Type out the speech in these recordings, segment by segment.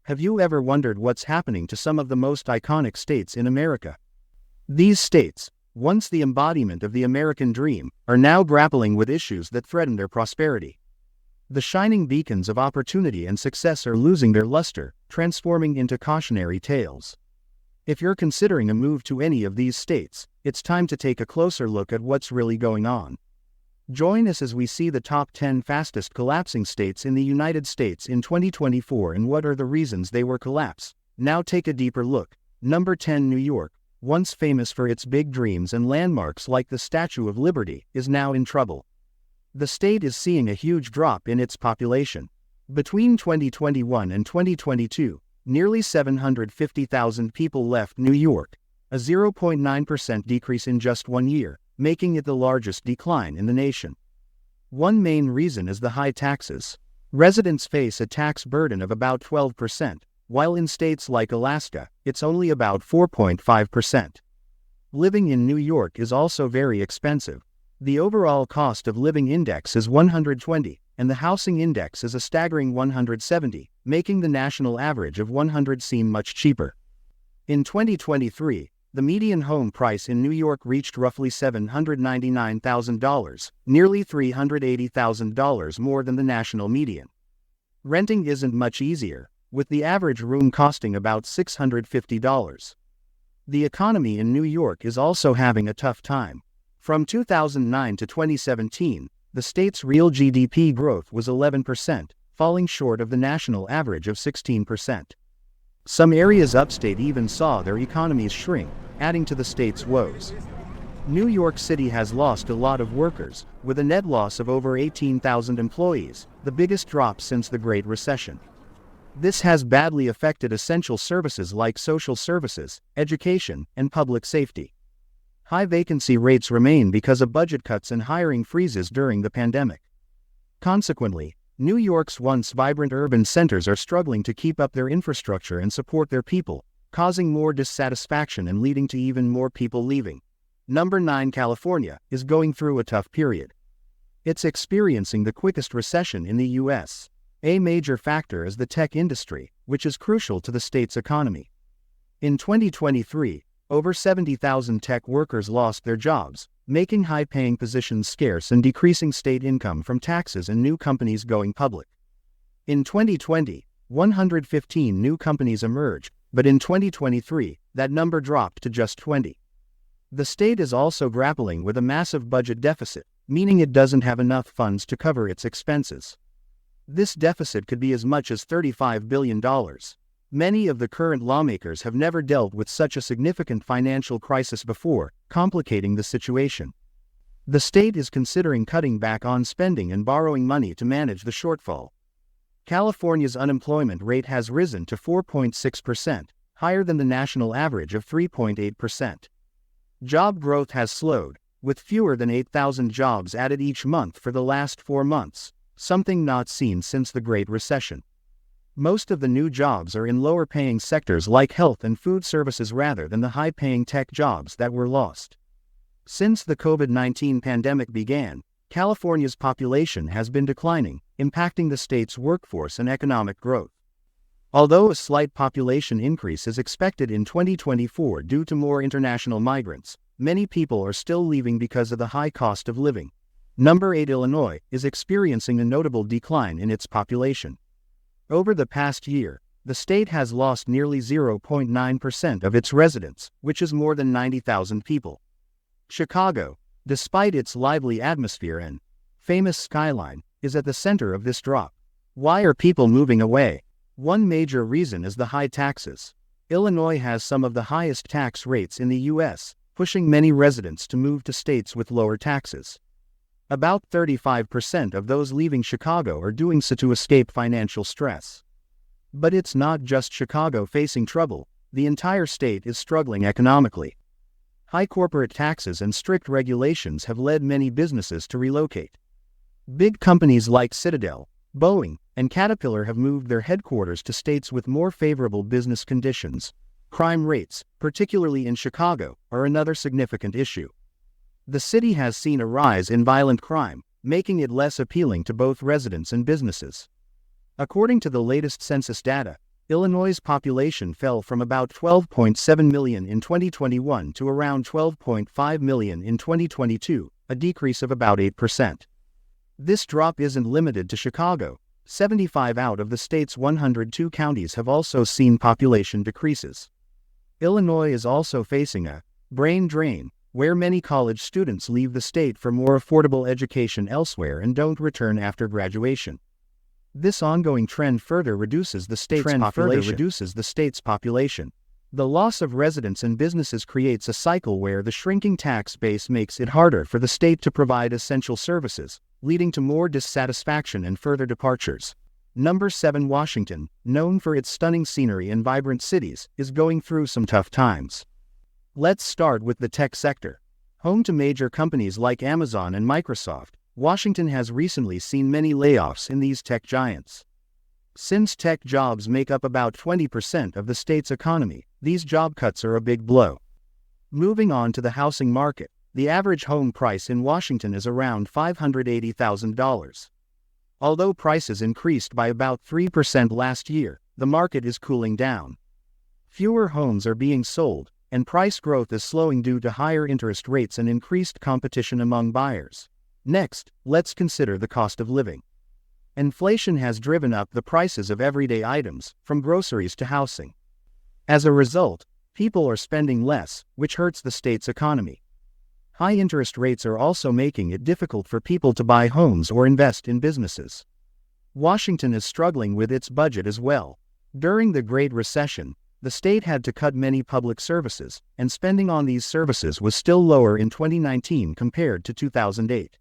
Have you ever wondered what's happening to some of the most iconic states in America? These states, once the embodiment of the American dream, are now grappling with issues that threaten their prosperity. The shining beacons of opportunity and success are losing their luster, transforming into cautionary tales. If you're considering a move to any of these states, it's time to take a closer look at what's really going on. Join us as we see the top 10 fastest collapsing states in the United States in 2024 and what are the reasons they were collapsed. Now take a deeper look. Number 10, New York, once famous for its big dreams and landmarks like the Statue of Liberty, is now in trouble. The state is seeing a huge drop in its population. Between 2021 and 2022, nearly 750,000 people left New York, a 0.9% decrease in just 1 year, making it the largest decline in the nation. One main reason is the high taxes. Residents face a tax burden of about 12%, while in states like Alaska, it's only about 4.5%. Living in New York is also very expensive. The overall cost of living index is 120, and the housing index is a staggering 170, making the national average of 100 seem much cheaper. In 2023, the median home price in New York reached roughly $799,000, nearly $380,000 more than the national median. Renting isn't much easier, with the average room costing about $650. The economy in New York is also having a tough time. From 2009 to 2017, the state's real GDP growth was 11%, falling short of the national average of 16%. Some areas upstate even saw their economies shrink, adding to the state's woes. New York City has lost a lot of workers, with a net loss of over 18,000 employees, the biggest drop since the Great Recession. This has badly affected essential services like social services, education, and public safety. High vacancy rates remain because of budget cuts and hiring freezes during the pandemic. Consequently, New York's once vibrant urban centers are struggling to keep up their infrastructure and support their people, causing more dissatisfaction and leading to even more people leaving. Number 9, California, is going through a tough period. It's experiencing the quickest recession in the U.S. A major factor is the tech industry, which is crucial to the state's economy. In 2023, over 70,000 tech workers lost their jobs, making high-paying positions scarce and decreasing state income from taxes and new companies going public. In 2020, 115 new companies emerged, but in 2023, that number dropped to just 20. The state is also grappling with a massive budget deficit, meaning it doesn't have enough funds to cover its expenses. This deficit could be as much as $35 billion. Many of the current lawmakers have never dealt with such a significant financial crisis before, complicating the situation. The state is considering cutting back on spending and borrowing money to manage the shortfall. California's unemployment rate has risen to 4.6%, higher than the national average of 3.8%. Job growth has slowed, with fewer than 8,000 jobs added each month for the last 4 months, something not seen since the Great Recession. Most of the new jobs are in lower-paying sectors like health and food services rather than the high-paying tech jobs that were lost. Since the COVID-19 pandemic began, California's population has been declining, impacting the state's workforce and economic growth. Although a slight population increase is expected in 2024 due to more international migrants, many people are still leaving because of the high cost of living. Number 8, Illinois, is experiencing a notable decline in its population. Over the past year, the state has lost nearly 0.9% of its residents, which is more than 90,000 people. Chicago, despite its lively atmosphere and famous skyline, is at the center of this drop. Why are people moving away? One major reason is the high taxes. Illinois has some of the highest tax rates in the U.S., pushing many residents to move to states with lower taxes. About 35% of those leaving Chicago are doing so to escape financial stress. But it's not just Chicago facing trouble, the entire state is struggling economically. High corporate taxes and strict regulations have led many businesses to relocate. Big companies like Citadel, Boeing, and Caterpillar have moved their headquarters to states with more favorable business conditions. Crime rates, particularly in Chicago, are another significant issue. The city has seen a rise in violent crime, making it less appealing to both residents and businesses. According to the latest census data, Illinois' population fell from about 12.7 million in 2021 to around 12.5 million in 2022, a decrease of about 8%. This drop isn't limited to Chicago. 75 out of the state's 102 counties have also seen population decreases. Illinois is also facing a brain drain, where many college students leave the state for more affordable education elsewhere and don't return after graduation. This ongoing trend further reduces the state's population. The loss of residents and businesses creates a cycle where the shrinking tax base makes it harder for the state to provide essential services, leading to more dissatisfaction and further departures. Number 7. Washington, known for its stunning scenery and vibrant cities, is going through some tough times. Let's start with the tech sector. Home to major companies like Amazon and Microsoft, Washington has recently seen many layoffs in these tech giants. Since tech jobs make up about 20% of the state's economy, these job cuts are a big blow. Moving on to the housing market, the average home price in Washington is around $580,000. Although prices increased by about 3% last year, the market is cooling down. Fewer homes are being sold, and price growth is slowing due to higher interest rates and increased competition among buyers. Next, let's consider the cost of living. Inflation has driven up the prices of everyday items, from groceries to housing. As a result, people are spending less, which hurts the state's economy. High interest rates are also making it difficult for people to buy homes or invest in businesses. Washington is struggling with its budget as well. During the Great Recession, the state had to cut many public services, and spending on these services was still lower in 2019 compared to 2008.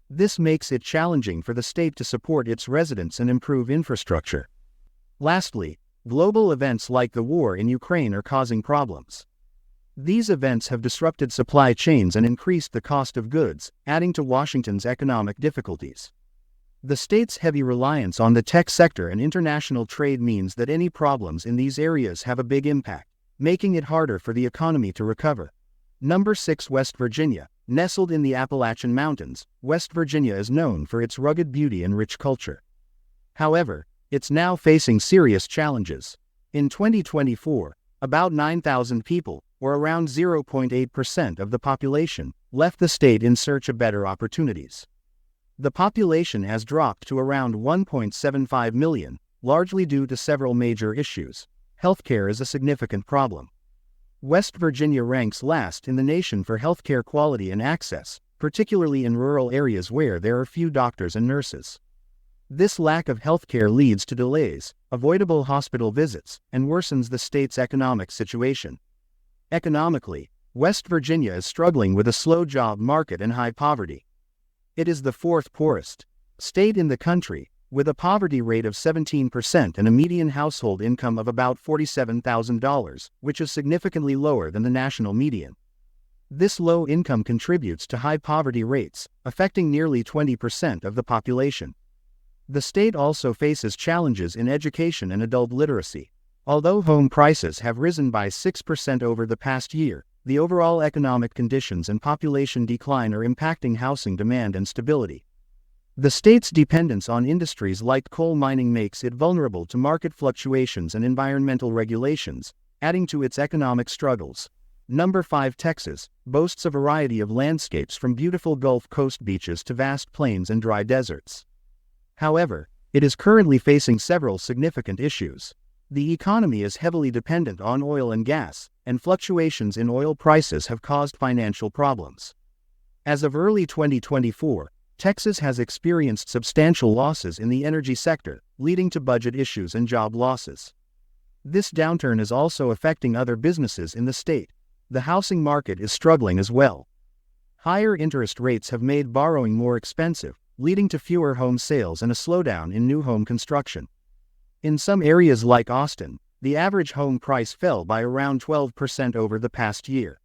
This makes it challenging for the state to support its residents and improve infrastructure. Lastly, global events like the war in Ukraine are causing problems. These events have disrupted supply chains and increased the cost of goods, adding to Washington's economic difficulties. The state's heavy reliance on the tech sector and international trade means that any problems in these areas have a big impact, making it harder for the economy to recover. Number 6. West Virginia. Nestled in the Appalachian Mountains, West Virginia is known for its rugged beauty and rich culture. However, it's now facing serious challenges. In 2024, about 9,000 people, or around 0.8% of the population, left the state in search of better opportunities. The population has dropped to around 1.75 million, largely due to several major issues. Healthcare is a significant problem. West Virginia ranks last in the nation for healthcare quality and access, particularly in rural areas where there are few doctors and nurses. This lack of healthcare leads to delays, avoidable hospital visits, and worsens the state's economic situation. Economically, West Virginia is struggling with a slow job market and high poverty. It is the fourth poorest state in the country, with a poverty rate of 17% and a median household income of about $47,000, which is significantly lower than the national median. This low income contributes to high poverty rates, affecting nearly 20% of the population. The state also faces challenges in education and adult literacy. Although home prices have risen by 6% over the past year, the overall economic conditions and population decline are impacting housing demand and stability. The state's dependence on industries like coal mining makes it vulnerable to market fluctuations and environmental regulations, adding to its economic struggles. Number 5. Texas boasts a variety of landscapes from beautiful Gulf Coast beaches to vast plains and dry deserts. However, it is currently facing several significant issues. The economy is heavily dependent on oil and gas, and fluctuations in oil prices have caused financial problems. As of early 2024, Texas has experienced substantial losses in the energy sector, leading to budget issues and job losses. This downturn is also affecting other businesses in the state. The housing market is struggling as well. Higher interest rates have made borrowing more expensive, leading to fewer home sales and a slowdown in new home construction. In some areas like Austin, the average home price fell by around 12% over the past year.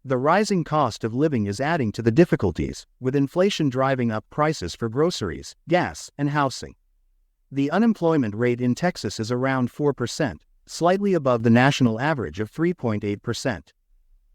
The rising cost of living is adding to the difficulties, with inflation driving up prices for groceries, gas, and housing. The unemployment rate in Texas is around 4%, slightly above the national average of 3.8%.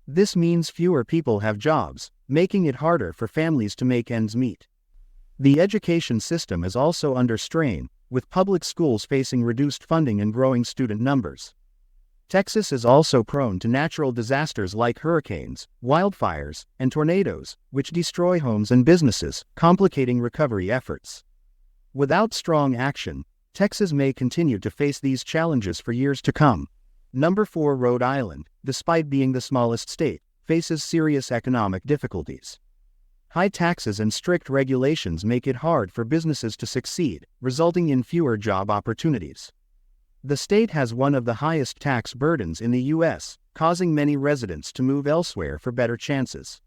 This means fewer people have jobs, making it harder for families to make ends meet. The education system is also under strain, with public schools facing reduced funding and growing student numbers. Texas is also prone to natural disasters like hurricanes, wildfires, and tornadoes, which destroy homes and businesses, complicating recovery efforts. Without strong action, Texas may continue to face these challenges for years to come. Number 4. Rhode Island, despite being the smallest state, faces serious economic difficulties. High taxes and strict regulations make it hard for businesses to succeed, resulting in fewer job opportunities. The state has one of the highest tax burdens in the U.S., causing many residents to move elsewhere for better chances.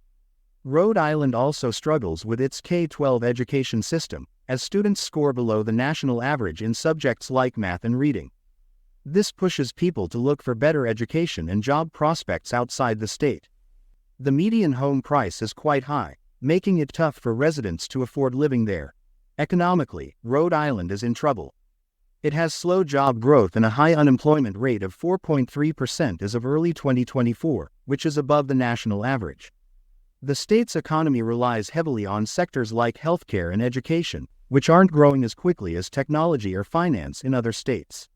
Rhode Island also struggles with its K-12 education system, as students score below the national average in subjects like math and reading. This pushes people to look for better education and job prospects outside the state. The median home price is quite high, making it tough for residents to afford living there. Economically, Rhode Island is in trouble. It has slow job growth and a high unemployment rate of 4.3% as of early 2024, which is above the national average. The state's economy relies heavily on sectors like healthcare and education, which aren't growing as quickly as technology or finance in other states.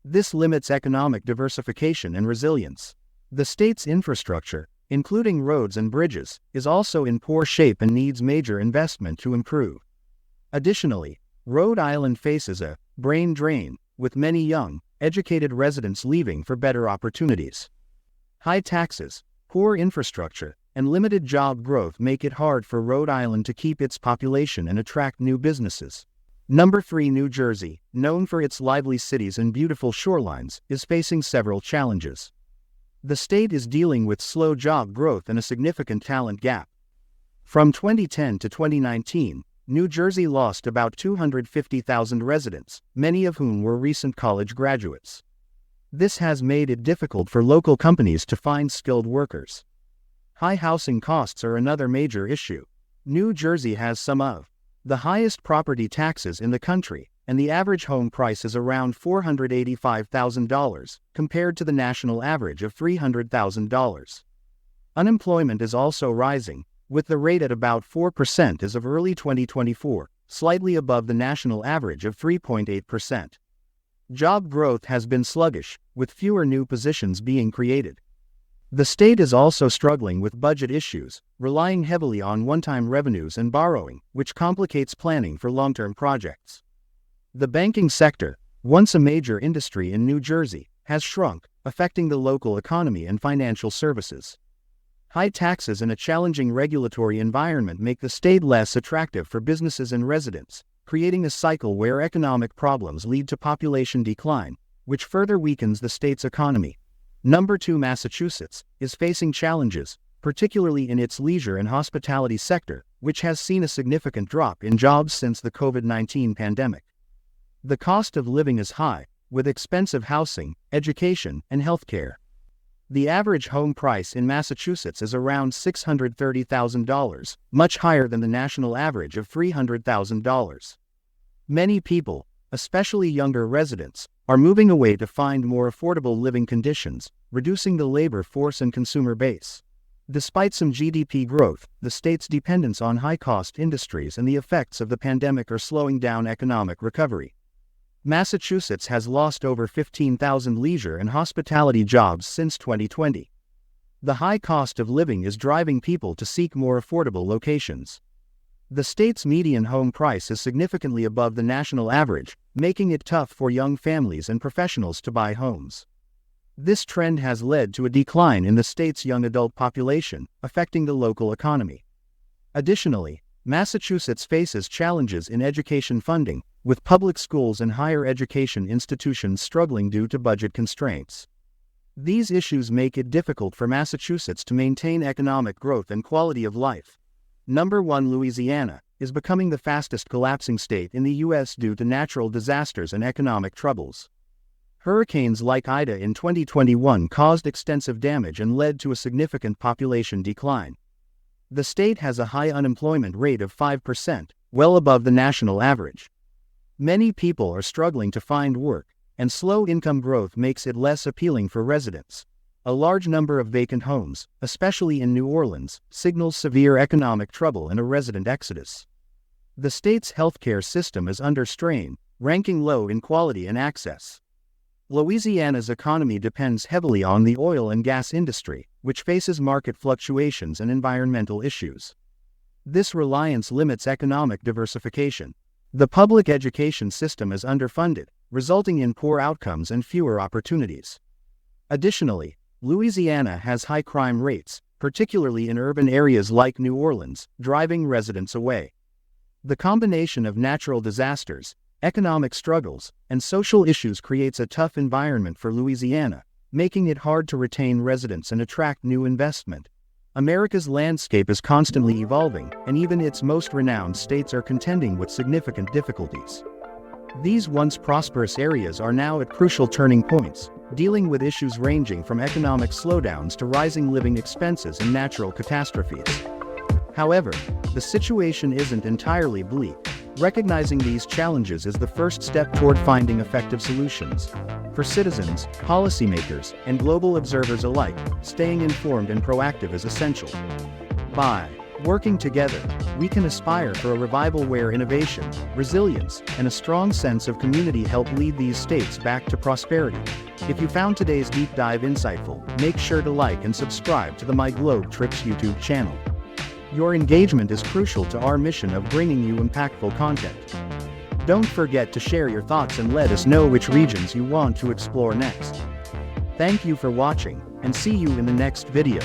This limits economic diversification and resilience. The state's infrastructure, including roads and bridges, is also in poor shape and needs major investment to improve. Additionally, Rhode Island faces a brain drain, with many young, educated residents leaving for better opportunities. High taxes, poor infrastructure, and limited job growth make it hard for Rhode Island to keep its population and attract new businesses. Number 3. New Jersey, known for its lively cities and beautiful shorelines, is facing several challenges. The state is dealing with slow job growth and a significant talent gap. From 2010 to 2019, New Jersey lost about 250,000 residents, many of whom were recent college graduates. This has made it difficult for local companies to find skilled workers. High housing costs are another major issue. New Jersey has some of the highest property taxes in the country, and the average home price is around $485,000, compared to the national average of $300,000. Unemployment is also rising, with the rate at about 4% as of early 2024, slightly above the national average of 3.8%. Job growth has been sluggish, with fewer new positions being created. The state is also struggling with budget issues, relying heavily on one-time revenues and borrowing, which complicates planning for long-term projects. The banking sector, once a major industry in New Jersey, has shrunk, affecting the local economy and financial services. High taxes and a challenging regulatory environment make the state less attractive for businesses and residents, creating a cycle where economic problems lead to population decline, which further weakens the state's economy. Number 2. Massachusetts is facing challenges, particularly in its leisure and hospitality sector, which has seen a significant drop in jobs since the COVID-19 pandemic. The cost of living is high, with expensive housing, education, and healthcare. The average home price in Massachusetts is around $630,000, much higher than the national average of $300,000. Many people, especially younger residents, are moving away to find more affordable living conditions, reducing the labor force and consumer base. Despite some GDP growth, the state's dependence on high-cost industries and the effects of the pandemic are slowing down economic recovery. Massachusetts has lost over 15,000 leisure and hospitality jobs since 2020. The high cost of living is driving people to seek more affordable locations. The state's median home price is significantly above the national average, making it tough for young families and professionals to buy homes. This trend has led to a decline in the state's young adult population, affecting the local economy. Additionally, Massachusetts faces challenges in education funding, with public schools and higher education institutions struggling due to budget constraints. These issues make it difficult for Massachusetts to maintain economic growth and quality of life. Number 1. Louisiana is becoming the fastest collapsing state in the U.S. due to natural disasters and economic troubles. Hurricanes like Ida in 2021 caused extensive damage and led to a significant population decline. The state has a high unemployment rate of 5%, well above the national average. Many people are struggling to find work, and slow income growth makes it less appealing for residents. A large number of vacant homes, especially in New Orleans, signals severe economic trouble and a resident exodus. The state's healthcare system is under strain, ranking low in quality and access. Louisiana's economy depends heavily on the oil and gas industry, which faces market fluctuations and environmental issues. This reliance limits economic diversification. The public education system is underfunded, resulting in poor outcomes and fewer opportunities. Additionally, Louisiana has high crime rates, particularly in urban areas like New Orleans, driving residents away. The combination of natural disasters, economic struggles, and social issues creates a tough environment for Louisiana, making it hard to retain residents and attract new investment. America's landscape is constantly evolving, and even its most renowned states are contending with significant difficulties. These once prosperous areas are now at crucial turning points, dealing with issues ranging from economic slowdowns to rising living expenses and natural catastrophes. However, the situation isn't entirely bleak. Recognizing these challenges is the first step toward finding effective solutions. For citizens, policymakers, and global observers alike, staying informed and proactive is essential. By working together, we can aspire for a revival where innovation, resilience, and a strong sense of community help lead these states back to prosperity. If you found today's deep dive insightful, make sure to like and subscribe to the My Globe Trips YouTube channel. Your engagement is crucial to our mission of bringing you impactful content. Don't forget to share your thoughts and let us know which regions you want to explore next. Thank you for watching, and see you in the next video.